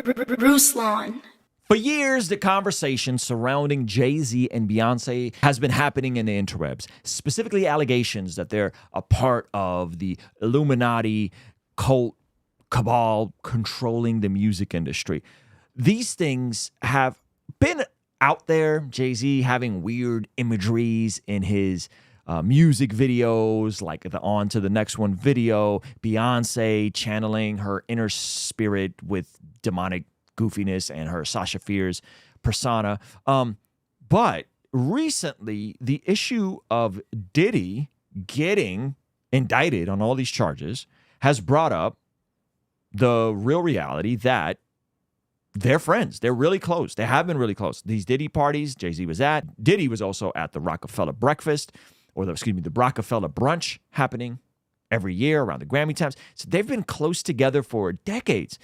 Ruslan. For years, the conversation surrounding Jay-Z and Beyonce has been happening in the interwebs, specifically allegations that they're a part of the Illuminati cult cabal controlling the music industry. These things have been out there. Jay-Z having weird imageries in his music videos, like the On to the Next One video, Beyonce channeling her inner spirit with demonic goofiness and her Sasha Fierce persona. But recently, the issue of Diddy getting indicted on all these charges has brought up the real reality that they're friends. They're really close. They have been really close. These Diddy parties Jay-Z was at. Diddy was also at the Rockefeller breakfast, or the Rockefeller brunch happening every year around the Grammy times. So they've been close together for decades.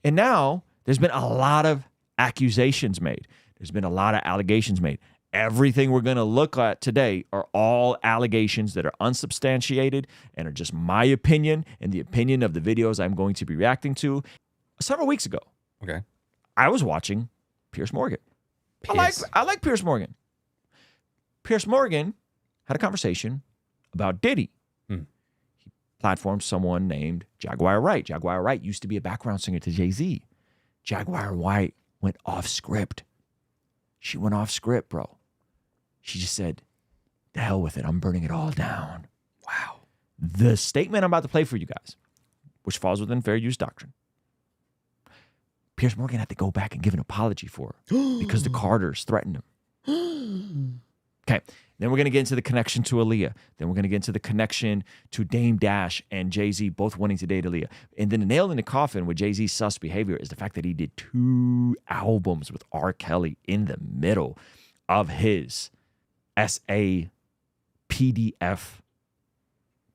And now there's been a lot of accusations made. There's been a lot of allegations made. Everything we're going to look at today are all allegations that are unsubstantiated and are just my opinion and the opinion of the videos I'm going to be reacting to. Several weeks ago, Okay. I was watching Piers Morgan. I like Piers Morgan. Piers Morgan had a conversation about Diddy. He platformed someone named Jaguar Wright. Jaguar Wright used to be a background singer to Jay-Z. Jaguar Wright went off script. She went off script, bro. She just said, the hell with it. I'm burning it all down. Wow. The statement I'm about to play for you guys, which falls within fair use doctrine, Piers Morgan had to go back and give an apology for her because the Carters threatened him. Okay. Then we're going to get into the connection to Aaliyah. Then we're going to get into the connection to Dame Dash and Jay-Z both wanting to date Aaliyah. And then the nail in the coffin with Jay-Z's sus behavior is the fact that he did 2 albums with R. Kelly in the middle of his SA PDF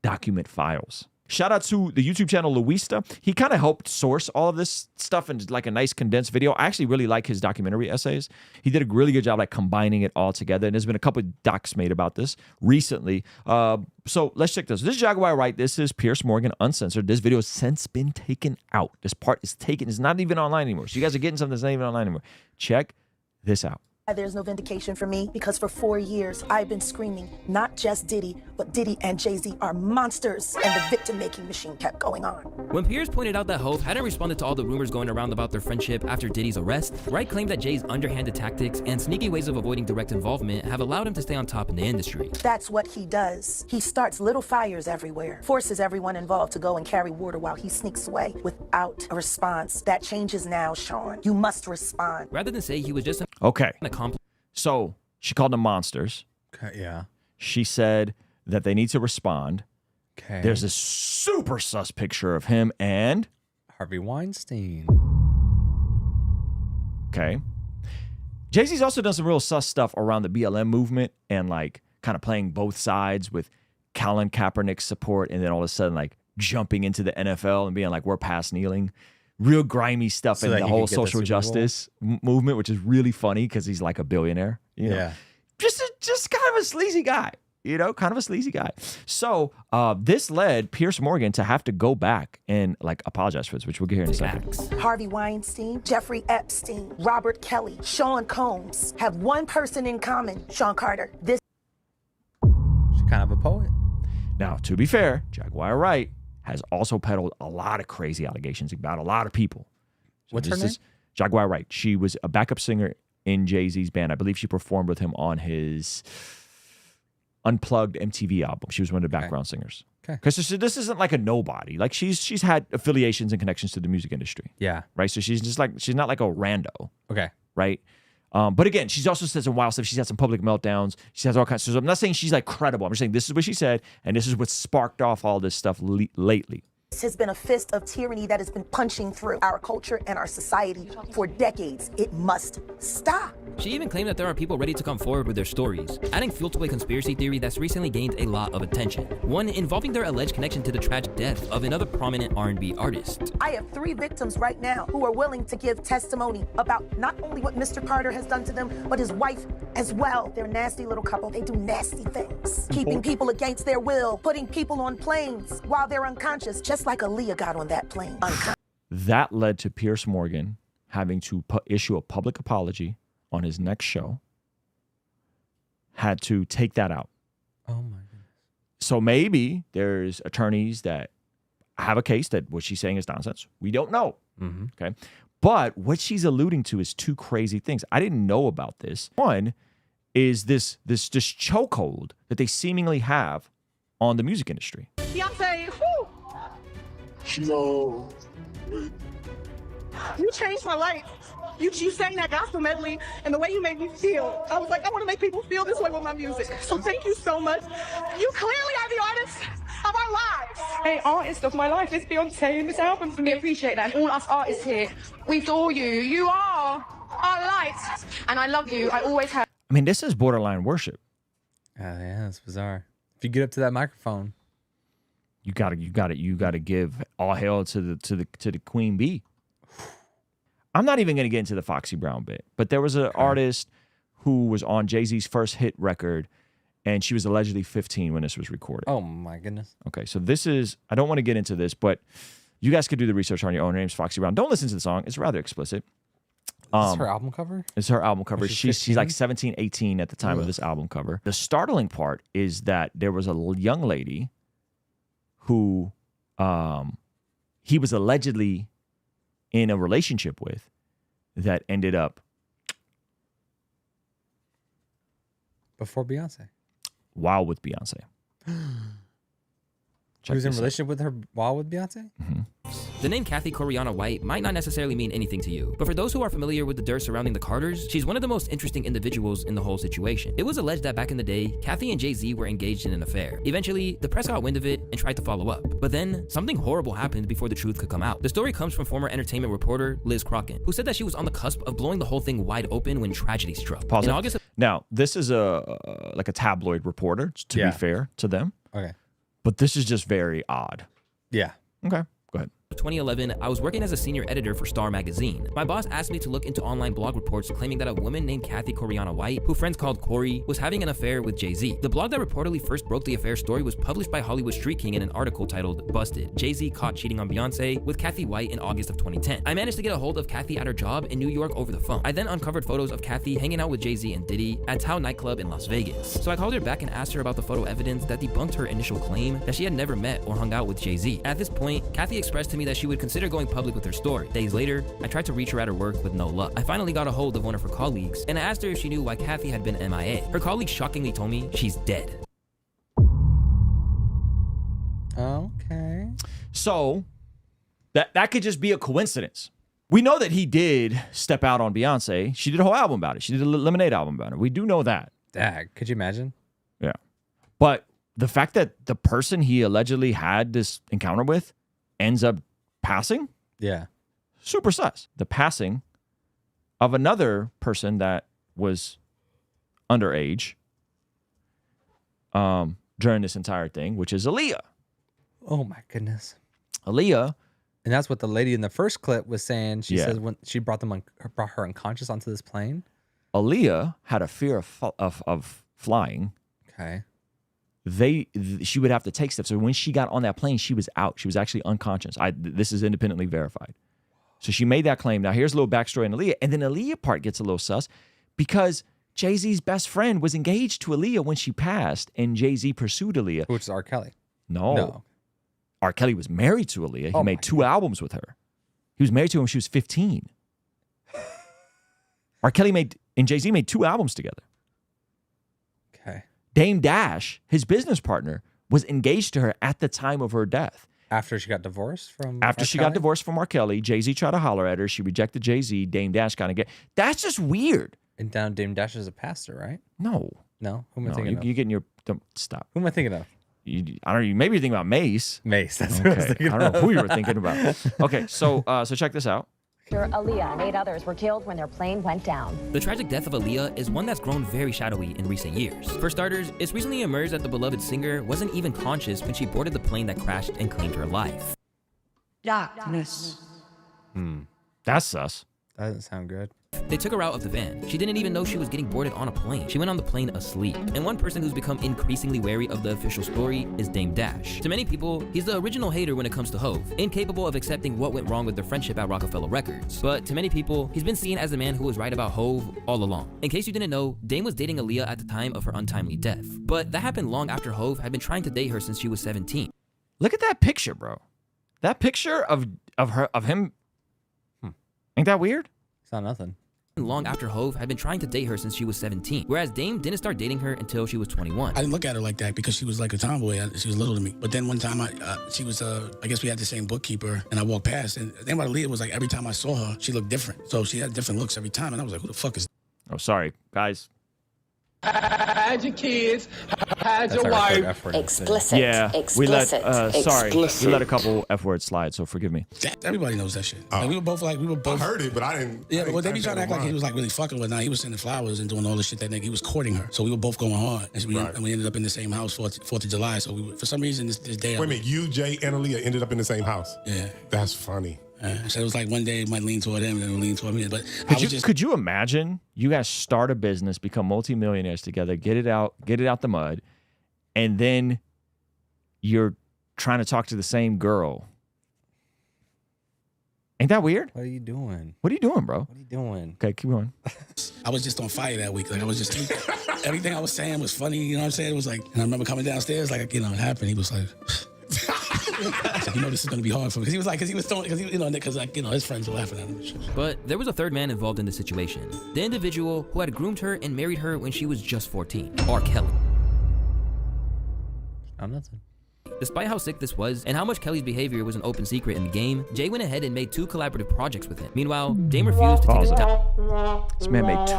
document files. Shout out to the YouTube channel Luista. He kind of helped source all of this stuff in like a nice condensed video. I actually really like his documentary essays. He did a really good job like combining it all together. And there's been a couple of docs made about this recently. So let's check this. This is Jaguar Wright. This is Piers Morgan Uncensored. This video has since been taken out. This part is taken. It's not even online anymore. So you guys are getting something that's not even online anymore. Check this out. There's no vindication for me because for 4 years I've been screaming, not just Diddy, but Diddy and Jay-Z are monsters, and the victim-making machine kept going on. When Piers pointed out that Hov hadn't responded to all the rumors going around about their friendship after Diddy's arrest, Wright claimed that Jay's underhanded tactics and sneaky ways of avoiding direct involvement have allowed him to stay on top in the industry. That's what he does. He starts little fires everywhere, forces everyone involved to go and carry water while he sneaks away without a response. That changes now, Sean. You must respond. Rather than say he was just Okay. So she called them monsters. Okay, yeah. She said that they need to respond. Okay. There's a super sus picture of him and Harvey Weinstein. okay. Jay-Z's also done some real sus stuff around the BLM movement and like kind of playing both sides with Colin Kaepernick's support and then all of a sudden like jumping into the NFL and being like, we're past kneeling. Real grimy stuff in the whole social justice movement, which is really funny because he's like a billionaire. You know? Yeah. Just kind of a sleazy guy. You know, kind of a sleazy guy. So this led Piers Morgan to have to go back and like apologize for this, which we'll get here in a second. Harvey Weinstein, Jeffrey Epstein, Robert Kelly, Sean Combs have one person in common, Sean Carter. This She's kind of a poet. Now, to be fair, Jaguar Wright has also peddled a lot of crazy allegations about a lot of people. So What's her name? Jaguar Wright. She was a backup singer in Jay-Z's band. I believe she performed with him on his Unplugged MTV album. She was one of the background singers. Okay. Because this isn't like a nobody. Like she's had affiliations and connections to the music industry. Yeah. Right? So she's not like a rando. Okay. Right? But again, she's also said some wild stuff. She's had some public meltdowns. She has all kinds. So I'm not saying she's like credible. I'm just saying this is what she said, and this is what sparked off all this stuff lately. has been a fist of tyranny that has been punching through our culture and our society for decades. It must stop. She even claimed that there are people ready to come forward with their stories, adding fuel to a conspiracy theory that's recently gained a lot of attention. One involving their alleged connection to the tragic death of another prominent R&B artist. I have 3 victims right now who are willing to give testimony about not only what Mr. Carter has done to them, but his wife as well. They're a nasty little couple. They do nasty things. Keeping people against their will, putting people on planes while they're unconscious, just like Aaliyah got on that plane. That led to Piers Morgan having to issue a public apology on his next show, had to take that out. Oh my goodness. So maybe there's attorneys that have a case that what she's saying is nonsense. We don't know. Okay. But what she's alluding to is two crazy things. I didn't know about this. One is this chokehold that they seemingly have on the music industry. Beyonce, whoo! You changed my life. You sang that gospel medley, and the way you made me feel, I was like, I want to make people feel this way with my music. So thank you so much. You clearly are the artist of our lives. Hey, artist of my life is Beyonce in this album for me. I appreciate that. And all us artists here, we adore you. You are our light, and I love you. I always have. I mean, this is borderline worship. Yeah, that's bizarre. If you get up to that microphone, You gotta give all hail to the queen bee. I'm not even gonna get into the Foxy Brown bit, but there was an artist who was on Jay-Z's first hit record, and she was allegedly 15 when this was recorded. oh my goodness. Okay, so this is, I don't want to get into this, but you guys could do the research on your own. Her name's Foxy Brown. Don't listen to the song. It's rather explicit. Is this her album cover? It's her album cover. She's She's like 15? 17, 18 at the time of this album cover. The startling part is that there was a young lady who he was allegedly in a relationship with that ended up Before Beyonce. wild with Beyonce. She was in a relationship with her while with Beyonce? The name Kathy Coriana White might not necessarily mean anything to you, but for those who are familiar with the dirt surrounding the Carters, she's one of the most interesting individuals in the whole situation. It was alleged that back in the day, Kathy and Jay-Z were engaged in an affair. Eventually, the press got wind of it and tried to follow up. But then, something horrible happened before the truth could come out. The story comes from former entertainment reporter Liz Crocken, who said that she was on the cusp of blowing the whole thing wide open when tragedy struck. Pause In it. August of Now, this is like a tabloid reporter, to Yeah. be fair to them, Okay. but this is just very odd. Yeah. Okay, go ahead. 2011, I was working as a senior editor for Star Magazine. My boss asked me to look into online blog reports claiming that a woman named Kathy Coriana White, who friends called Corey, was having an affair with Jay-Z. The blog that reportedly first broke the affair story was published by Hollywood Street King in an article titled Busted, Jay-Z Caught Cheating on Beyonce with Kathy White in August of 2010. I managed to get a hold of Kathy at her job in New York over the phone. I then uncovered photos of Kathy hanging out with Jay-Z and Diddy at Tao nightclub in Las Vegas. So I called her back and asked her about the photo evidence that debunked her initial claim that she had never met or hung out with Jay-Z. At this point, Kathy expressed to me that she would consider going public with her story. Days later, I tried to reach her at her work with no luck. I finally got a hold of one of her colleagues, and I asked her if she knew why Kathy had been MIA. Her colleague shockingly told me she's dead. Okay. So that could just be a coincidence. We know that he did step out on Beyonce. She did a whole album about it. She did a Lemonade album about it. We do know that. Dag, could you imagine? Yeah. But the fact that the person he allegedly had this encounter with ends up passing, Yeah. super sus. The passing of another person that was underage during this entire thing, which is Aaliyah. Oh my goodness. Aaliyah, And that's what the lady in the first clip was saying. She Yeah. says when she brought her unconscious onto this plane. Aaliyah had a fear of flying. Okay. She would have to take steps. So when she got on that plane, she was out. She was actually unconscious. This is independently verified. So she made that claim. Now here's a little backstory on Aaliyah. And then Aaliyah part gets a little sus because Jay-Z's best friend was engaged to Aaliyah when she passed, and Jay-Z pursued Aaliyah. Which is R. Kelly. No. R. Kelly was married to Aaliyah. He Oh made my 2 albums with her. He was married to her when she was 15. R. Kelly and Jay-Z made 2 albums together. Okay. Dame Dash, his business partner, was engaged to her at the time of her death. After she got divorced from After R. she Kelly? got divorced from R. Kelly, Jay-Z tried to holler at her. She rejected Jay-Z. Dame Dash got engaged. That's just weird. And down Dame Dash is a pastor, right? No. No? Who am I No, thinking of? you're getting your... Don't stop. Who am I thinking of? I don't know. Maybe you're thinking about Mace. Mace. That's what I was Okay. thinking I don't know of. who you were thinking about. Okay, so check this out. Aaliyah and 8 others were killed when their plane went down. The tragic death of Aaliyah is one that's grown very shadowy in recent years. For starters, it's recently emerged that the beloved singer wasn't even conscious when she boarded the plane that crashed and claimed her life. Darkness. That's sus. That doesn't sound good. They took her out of the van. She didn't even know she was getting boarded on a plane. She went on the plane asleep. And one person who's become increasingly wary of the official story is Dame Dash. To many people, he's the original hater when it comes to Hove, incapable of accepting what went wrong with their friendship at Rockefeller Records. But to many people, he's been seen as the man who was right about Hove all along. In case you didn't know, Dame was dating Aaliyah at the time of her untimely death. But that happened long after Hove had been trying to date her since she was 17. Look at that picture, bro. That picture of him. Ain't that weird? It's not nothing. Long after Hove had been trying to date her since she was 17, whereas Dame didn't start dating her until she was 21. I didn't look at her like that because she was like a tomboy. She was little to me. But then one time, she was, I guess we had the same bookkeeper, and I walked past, and the thing about Aaliyah was like every time I saw her, she looked different. So she had different looks every time, and I was like, who the fuck is? Oh, sorry, guys. Hide your kids, hide your wife. Explicit. Yeah, we let sorry, Explicit. we let a couple F words slide, so forgive me. Everybody knows that shit. Like, we were both. I heard it, but I didn't. Yeah, but they be trying to act like he was like really fucking with her. He was sending flowers and doing all this shit that nigga. He was courting her, so we were both going hard, and we ended up in the same house 4th of July. So for some reason this day. Wait a minute, you, Jay, and Aaliyah ended up in the same house. Yeah, that's funny. So it was like one day it might lean toward him and then it would lean toward me. But could you imagine you guys start a business, become multimillionaires together, get it out the mud, and then you're trying to talk to the same girl? Ain't that weird? What are you doing? What are you doing, bro? What are you doing? Okay, keep going. I was just on fire that week. Like I was just everything I was saying was funny. You know what I'm saying? It was like, and I remember coming downstairs, like it happened. He was like. Like, this is gonna be hard for me because his friends were laughing at him. But there was a third man involved in the situation, the individual who had groomed her and married her when she was just 14, R. Kelly. I'm nothing. Despite how sick this was and how much Kelly's behavior was an open secret in the game, Jay went ahead and made 2 collaborative projects with him. Meanwhile, Dame refused to take his down. This man made 2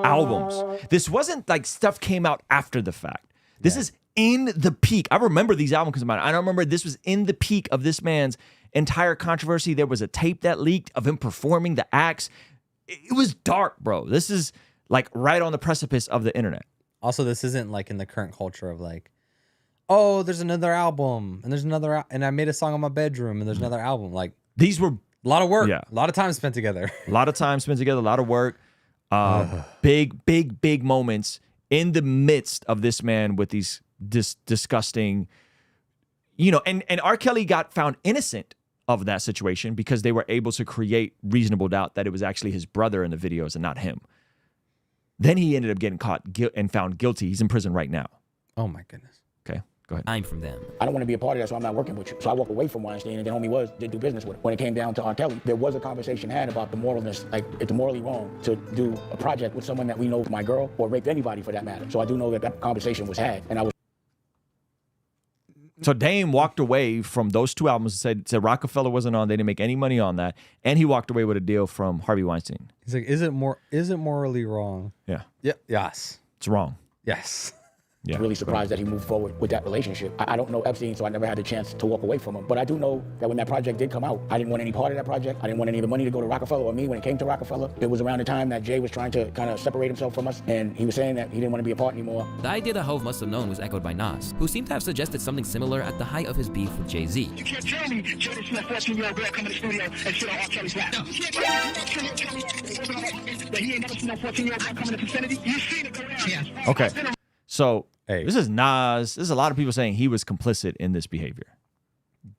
albums. This wasn't like stuff came out after the fact. This is in the peak. I remember these albums because I remember this was in the peak of this man's entire controversy. There was a tape that leaked of him performing the acts. It was dark, bro. This is like right on the precipice of the internet. Also, this isn't like in the current culture of like, oh, there's another album and there's another, and I made a song in my bedroom and there's another album. Like these were a lot of work, yeah. A lot of time spent together. A lot of time spent together, a lot of work. Big moments in the midst of this man with these disgusting, and R. Kelly got found innocent of that situation because they were able to create reasonable doubt that it was actually his brother in the videos and not him. Then he ended up getting caught and found guilty. He's in prison right now. Oh my goodness. Okay, go ahead. I'm from them. I don't want to be a part of that, so I'm not working with you. So I walk away from Weinstein, and then homie did do business with him. When it came down to R. Kelly, there was a conversation had about the moralness, like it's morally wrong to do a project with someone that we know, my girl, or rape anybody for that matter. So I do know that conversation was had, and I was. So Dame walked away from those 2 albums and said Rockefeller wasn't on. They didn't make any money on that. And he walked away with a deal from Harvey Weinstein. He's like, is it morally wrong? Yeah. Yeah. Yes. It's wrong. Yes. Yeah. Really surprised that he moved forward with that relationship. I don't know Epstein, so I never had the chance to walk away from him. But I do know that when that project did come out, I didn't want any part of that project. I didn't want any of the money to go to Rockefeller or me when it came to Rockefeller. It was around the time that Jay was trying to kind of separate himself from us, and he was saying that he didn't want to be a part anymore. The idea that Hove must have known was echoed by Nas, who seemed to have suggested something similar at the height of his beef with Jay-Z. You can't tell me Jada's not 14-year-old girl come in the studio and sit on R. Kelly's lap. No. You can't tell me that he ain't never seen no 14-year-old girl come in the vicinity. You seen it go down. Okay. So this is Nas. There's a lot of people saying he was complicit in this behavior.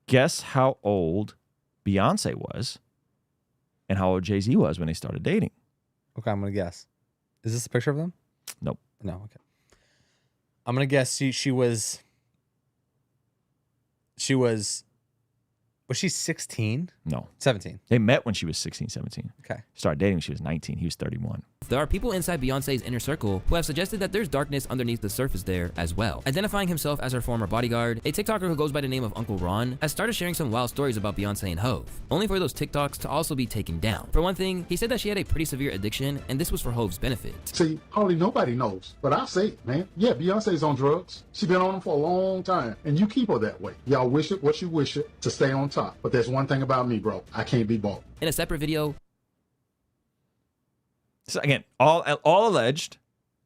Guess how old Beyonce was and how old Jay-Z was when they started dating. Okay, I'm going to guess. Is this a picture of them? Nope. No, okay. I'm going to guess she was she 16? No. 17. They met when she was 16, 17. Okay. Started dating when she was 19. He was 31. There are people inside Beyonce's inner circle who have suggested that there's darkness underneath the surface there as well. Identifying himself as her former bodyguard, a TikToker who goes by the name of Uncle Ron has started sharing some wild stories about Beyonce and Hove, only for those TikToks to also be taken down. For one thing, he said that she had a pretty severe addiction, and this was for Hove's benefit. See, hardly nobody knows, but I say it, man. Yeah, Beyonce's on drugs. She's been on them for a long time, and you keep her that way. Y'all wish it what you wish it to stay on top. But there's one thing about me, bro. I can't be bought. In a separate video, so again, all alleged.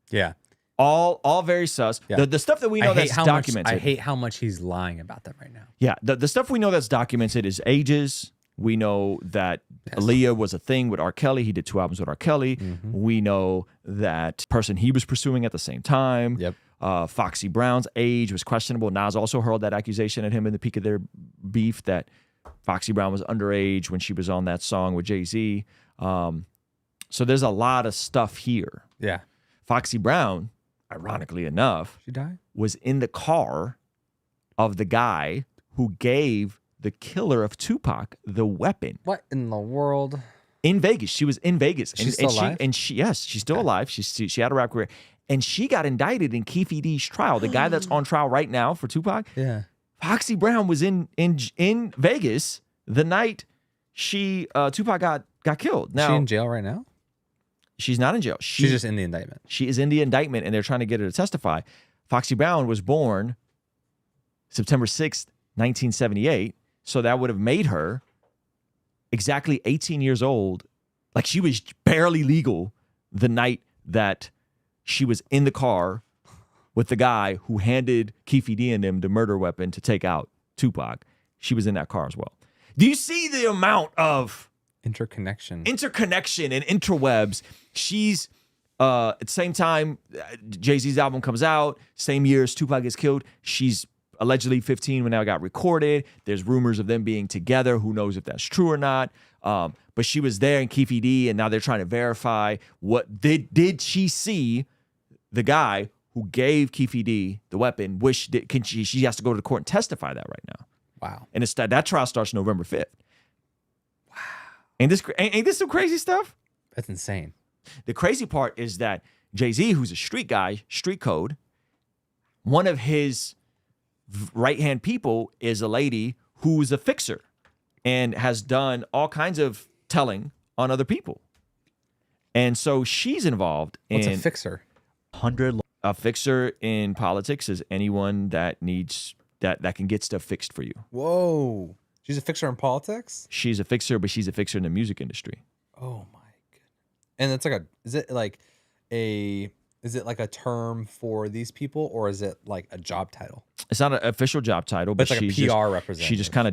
Yeah. All very sus. Yeah. The stuff that we know that's documented. I hate how much he's lying about them right now. Yeah. The stuff we know that's documented is ages, We know that Aaliyah was a thing with R. Kelly. He did 2 albums with R. Kelly. We know that person he was pursuing at the same time. Yep. Foxy Brown's age was questionable. Nas also hurled that accusation at him in the peak of their beef that Foxy Brown was underage when she was on that song with Jay-Z. So there's a lot of stuff here. Yeah. Foxy Brown, ironically enough, She died? was in the car of the guy who gave the killer of Tupac the weapon. What in the world? In Vegas. She was in Vegas. She's still alive? Yes, she's still alive. She had a rap career. And she got indicted in Keefe D's trial. The guy that's on trial right now for Tupac. Yeah. Foxy Brown was in Vegas the night Tupac got killed. Now, Is she in jail right now? she's not in jail. She's just in the indictment. She is in the indictment, and they're trying to get her to testify. Foxy Brown was born September 6th, 1978. So that would have made her exactly 18 years old. Like she was barely legal the night that she was in the car with the guy who handed Keefe D and them the murder weapon to take out Tupac. She was in that car as well. Do you see the amount of interconnection and interwebs? She's at the same time, Jay-Z's album comes out, same year as Tupac gets killed. She's allegedly 15 when that got recorded. There's rumors of them being together. Who knows if that's true or not? But she was there in Keefe D, and now they're trying to verify what did she see the guy who gave Keefe D the weapon? She has to go to the court and testify that right now. Wow. And that trial starts November 5th. Wow. Ain't this some crazy stuff? That's insane. The crazy part is that Jay-Z, who's a street guy, street code, one of his right-hand people is a lady who's a fixer and has done all kinds of telling on other people. And so she's involved in... What's a fixer? A fixer in politics is anyone that needs... that can get stuff fixed for you. Whoa. She's a fixer in politics? She's a fixer, but she's a fixer in the music industry. Oh my goodness. And it's like is it like a term for these people, or is it like a job title? It's not an official job title, but it's like she's a PR representative. She just kind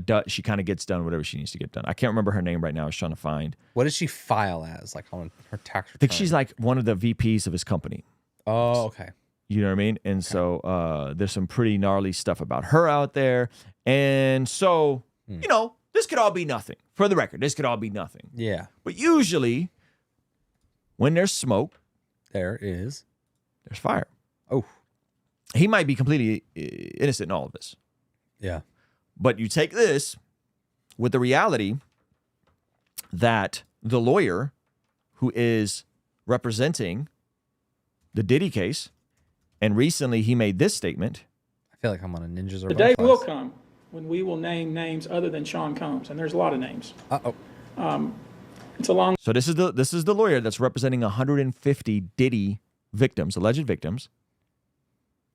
of gets done whatever she needs to get done. I can't remember her name right now. I was trying to find. What does she file as, like on her tax return? I think she's like one of the VPs of his company. Oh, okay. You know what I mean? And so there's some pretty gnarly stuff about her out there. And so, you know, this could all be nothing. For the record, this could all be nothing. Yeah. But usually, when there's smoke, there's fire. Oh. He might be completely innocent in all of this. Yeah. But you take this with the reality that the lawyer who is representing the Diddy case, and recently he made this statement. I feel like I'm on a Ninjas or The day will come when we will name names other than Sean Combs, and there's a lot of names. It's a long. So this is the lawyer that's representing 150 Diddy victims, alleged victims,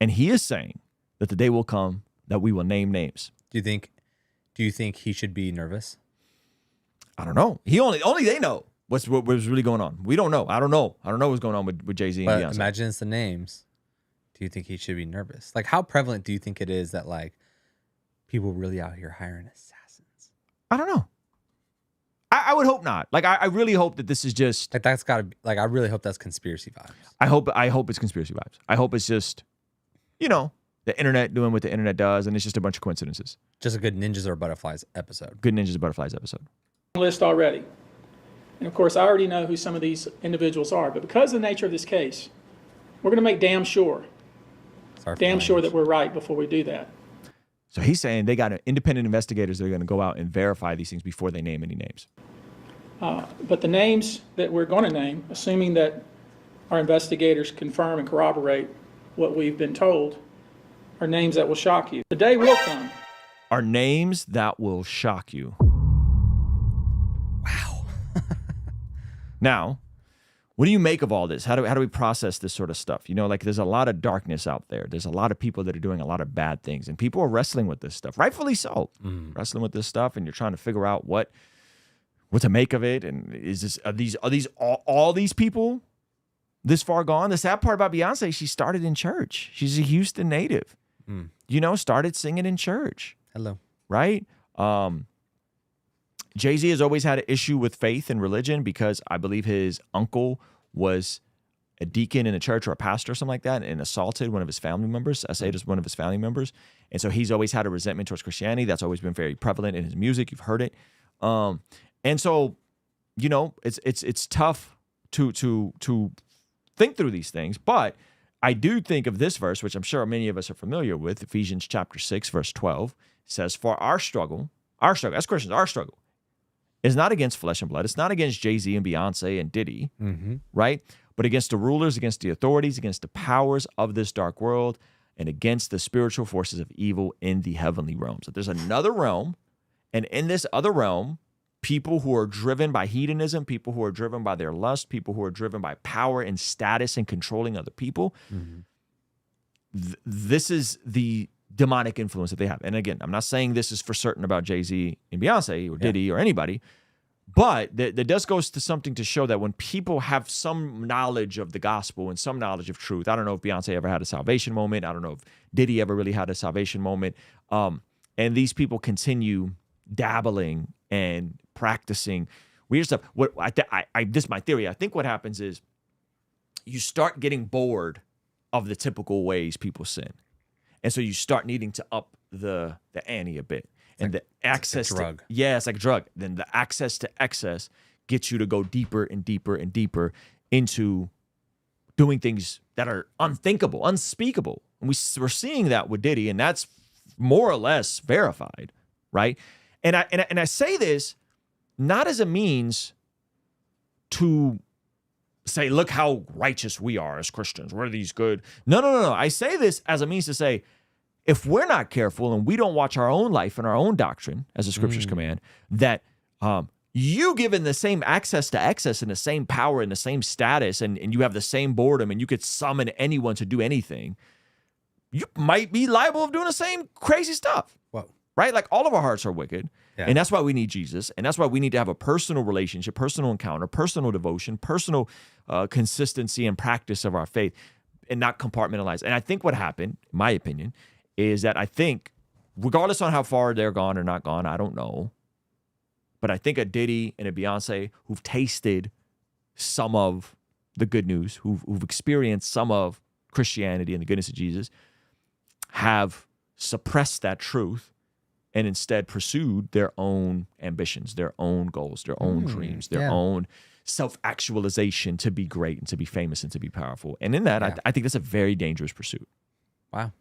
and he is saying that the day will come that we will name names. Do you think he should be nervous? I don't know. Only they know what's really going on. We don't know. I don't know what's going on with Jay-Z and Beyonce. Imagine it's the names. Do you think he should be nervous? Like, how prevalent do you think it is that like people really out here hiring assassins? I don't know. I would hope not. Like, I really hope that this is just like that's got to be like. I really hope that's conspiracy vibes. I hope it's conspiracy vibes. I hope it's just, you know, the internet doing what the internet does, and it's just a bunch of coincidences. Just a good Ninjas or Butterflies episode. Good Ninjas or Butterflies episode. List already, and of course, I already know who some of these individuals are. But because of the nature of this case, we're going to make damn sure that we're right before we do that. So he's saying they got independent investigators that are going to go out and verify these things before they name any names. But the names that we're going to name, assuming that our investigators confirm and corroborate what we've been told, are names that will shock you. The day will come. Are names that will shock you. Wow. Now, what do you make of all this? How do we process this sort of stuff? You know, like there's a lot of darkness out there. There's a lot of people that are doing a lot of bad things, and people are wrestling with this stuff, rightfully so. Wrestling with this stuff, and you're trying to figure out what to make of it. And are these all these people this far gone? The sad part about Beyonce, she started in church. She's a Houston native. You know, started singing in church. Hello. Right? Jay-Z has always had an issue with faith and religion because I believe his uncle was a deacon in a church or a pastor or something like that and assaulted one of his family members, as one of his family members. And so he's always had a resentment towards Christianity. That's always been very prevalent in his music. You've heard it. And so, you know, it's tough to think through these things. But I do think of this verse, which I'm sure many of us are familiar with, Ephesians chapter 6, verse 12, says, for our struggle, as Christians, our struggle is not against flesh and blood. It's not against Jay-Z and Beyonce and Diddy, right? But against the rulers, against the authorities, against the powers of this dark world, and against the spiritual forces of evil in the heavenly realms. So there's another realm, and in this other realm, people who are driven by hedonism, people who are driven by their lust, people who are driven by power and status and controlling other people, this is the demonic influence that they have. And again, I'm not saying this is for certain about Jay-Z and Beyonce or Diddy or anybody, but that does goes to something to show that when people have some knowledge of the gospel and some knowledge of truth, I don't know if Beyonce ever had a salvation moment. I don't know if Diddy ever really had a salvation moment. And these people continue dabbling and practicing weird stuff. This is my theory. I think what happens is you start getting bored of the typical ways people sin. And so you start needing to up the ante a bit. And the access like a drug. It's like a drug. Then the access to excess gets you to go deeper and deeper and deeper into doing things that are unthinkable, unspeakable. And we're seeing that with Diddy, and that's more or less verified, right? And I say this not as a means to say, look how righteous we are as Christians. We're these good. No. I say this as a means to say, if we're not careful and we don't watch our own life and our own doctrine, as the scriptures command, that you given the same access to excess and the same power and the same status, and you have the same boredom, and you could summon anyone to do anything, you might be liable of doing the same crazy stuff. Whoa. Right? Like all of our hearts are wicked. Yeah. And that's why we need Jesus. And that's why we need to have a personal relationship, personal encounter, personal devotion, personal consistency and practice of our faith, and not compartmentalize. And I think what happened, in my opinion, is that I think, regardless on how far they're gone or not gone, I don't know. But I think a Diddy and a Beyonce who've tasted some of the good news, who've experienced some of Christianity and the goodness of Jesus, have suppressed that truth and instead pursued their own ambitions, their own goals, their own dreams, their own self-actualization to be great and to be famous and to be powerful. And in that, I think that's a very dangerous pursuit. Wow.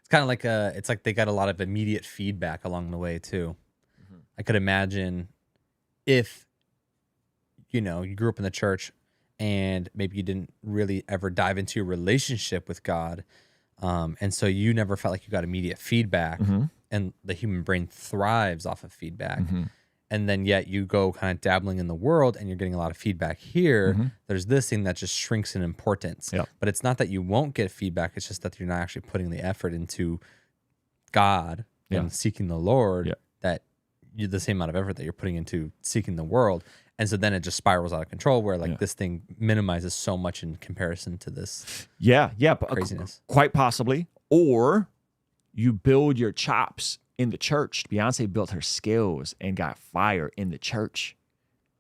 It's kind of like it's like they got a lot of immediate feedback along the way too. I could imagine if, you know, you grew up in the church and maybe you didn't really ever dive into your relationship with God. And so you never felt like you got immediate feedback, and the human brain thrives off of feedback. And then yet you go kind of dabbling in the world and you're getting a lot of feedback here. There's this thing that just shrinks in importance. But it's not that you won't get feedback. It's just that you're not actually putting the effort into God and seeking the Lord, that you the same amount of effort that you're putting into seeking the world. And so then it just spirals out of control where like this thing minimizes so much in comparison to this craziness. Quite possibly. Or you build your chops in the church. Beyonce built her skills and got fire in the church.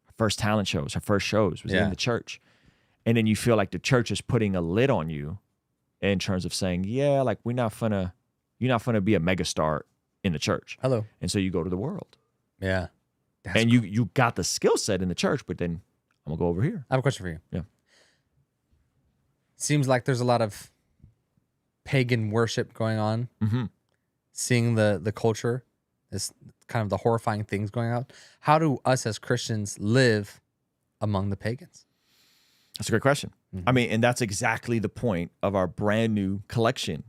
Her first talent shows, her first shows was in the church. And then you feel like the church is putting a lid on you in terms of saying, yeah, like you're not gonna be a megastar in the church. Hello. And so you go to the world. Yeah. And you got the skill set in the church, but then I'm gonna go over here. I have a question for you. Yeah. Seems like there's a lot of pagan worship going on. Seeing the culture, this kind of the horrifying things going out. How do us as Christians live among the pagans? That's a great question. I mean, and that's exactly the point of our brand new collection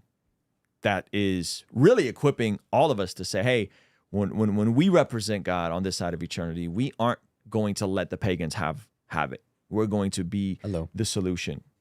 that is really equipping all of us to say, hey, when we represent God on this side of eternity, we aren't going to let the pagans have it. We're going to be the solution.